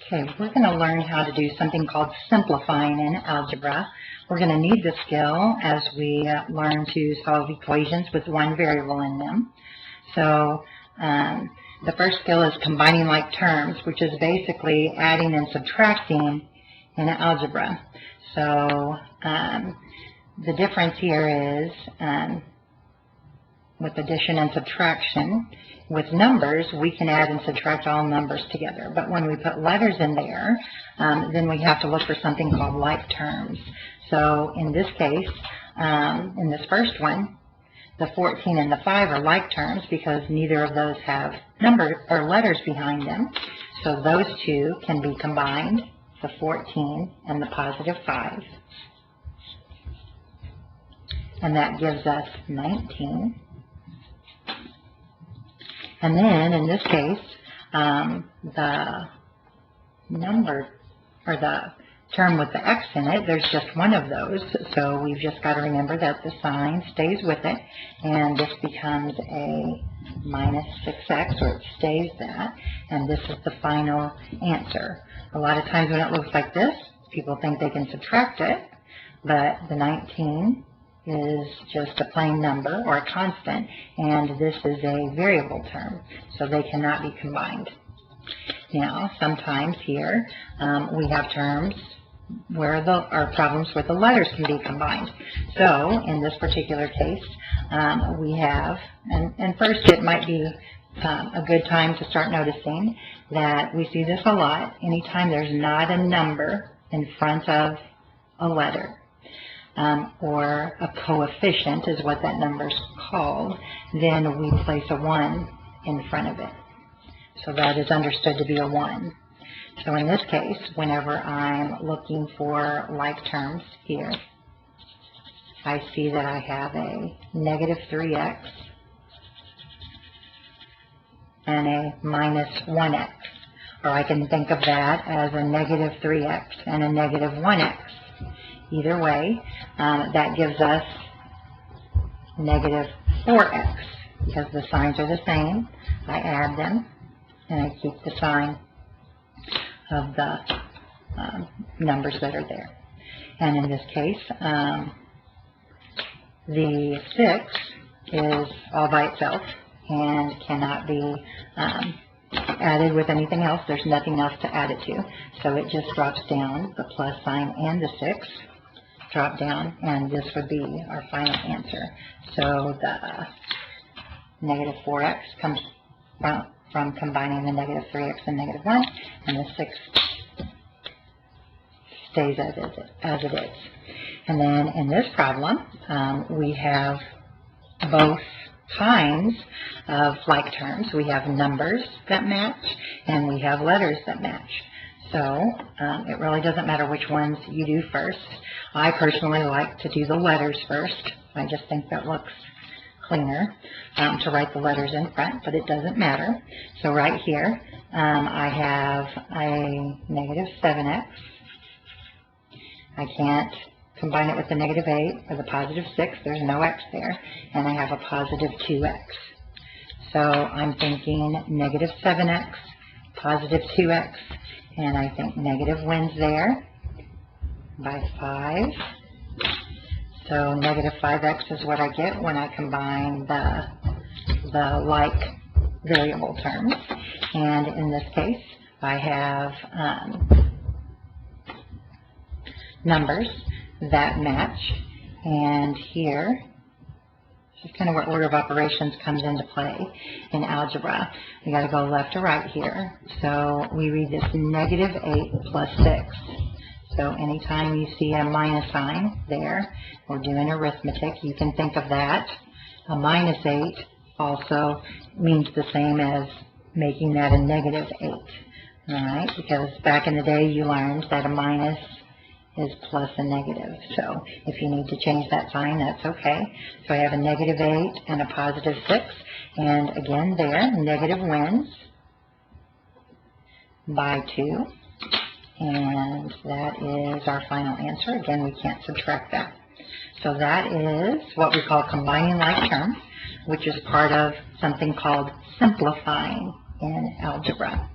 Okay, we're going to learn how to do something called simplifying in algebra. We're going to need the skill as we learn to solve equations with one variable in them. So the first skill is combining like terms, which is basically adding and subtracting in algebra. So the difference here is with addition and subtraction. With numbers, we can add and subtract all numbers together. But when we put letters in there, then we have to look for something called like terms. So in this case, in this first one, the 14 and the 5 are like terms because neither of those have numbers or letters behind them. So those two can be combined, the 14 and the positive 5. And that gives us 19. And then, in this case, the number, or the term with the x in it, there's just one of those. So we've just got to remember that the sign stays with it, and this becomes a minus 6x, or it stays that, and this is the final answer. A lot of times when it looks like this, people think they can subtract it, but the 19 is just a plain number or a constant, and this is a variable term, so they cannot be combined. Now, sometimes here we have terms where or problems where the letters can be combined. So in this particular case, we have, and first it might be a good time to start noticing that we see this a lot. Anytime there's not a number in front of a letter, or a coefficient is what that number is called, then we place a 1 in front of it. So that is understood to be a 1. So in this case, whenever I'm looking for like terms here, I see that I have a negative 3x and a minus 1x. Or I can think of that as a negative 3x and a negative 1x. Either way, that gives us negative 4x, because the signs are the same. I add them, and I keep the sign of the numbers that are there. And in this case, the 6 is all by itself and cannot be added with anything else. There's nothing else to add it to. So it just drops down, the plus sign and the 6 drop down, and this would be our final answer. So the negative 4x comes from combining the negative 3x and negative 1, and the 6 stays as it is. And then in this problem, we have both kinds of like terms. We have numbers that match, and we have letters that match. So it really doesn't matter which ones you do first. I personally like to do the letters first. I just think that looks cleaner to write the letters in front, but it doesn't matter. So right here, I have a negative 7x. I can't combine it with the negative 8 or the positive 6. There's no x there. And I have a positive 2x. So I'm thinking negative 7x, positive 2x, and I think negative wins there by 5. So negative 5x is what I get when I combine the like variable terms. And in this case, I have numbers that match. And here, this is kind of where order of operations comes into play in algebra. We got to go left to right here. So we read this negative 8 plus 6. So anytime you see a minus sign there, we're doing arithmetic, you can think of that. A minus 8 also means the same as making that a negative 8. All right, because back in the day you learned that a minus is plus a negative. So if you need to change that sign, that's okay. So I have a negative 8 and a positive 6. And again there, negative wins by 2. And that is our final answer. Again, we can't subtract that. So that is what we call combining like terms, which is part of something called simplifying in algebra.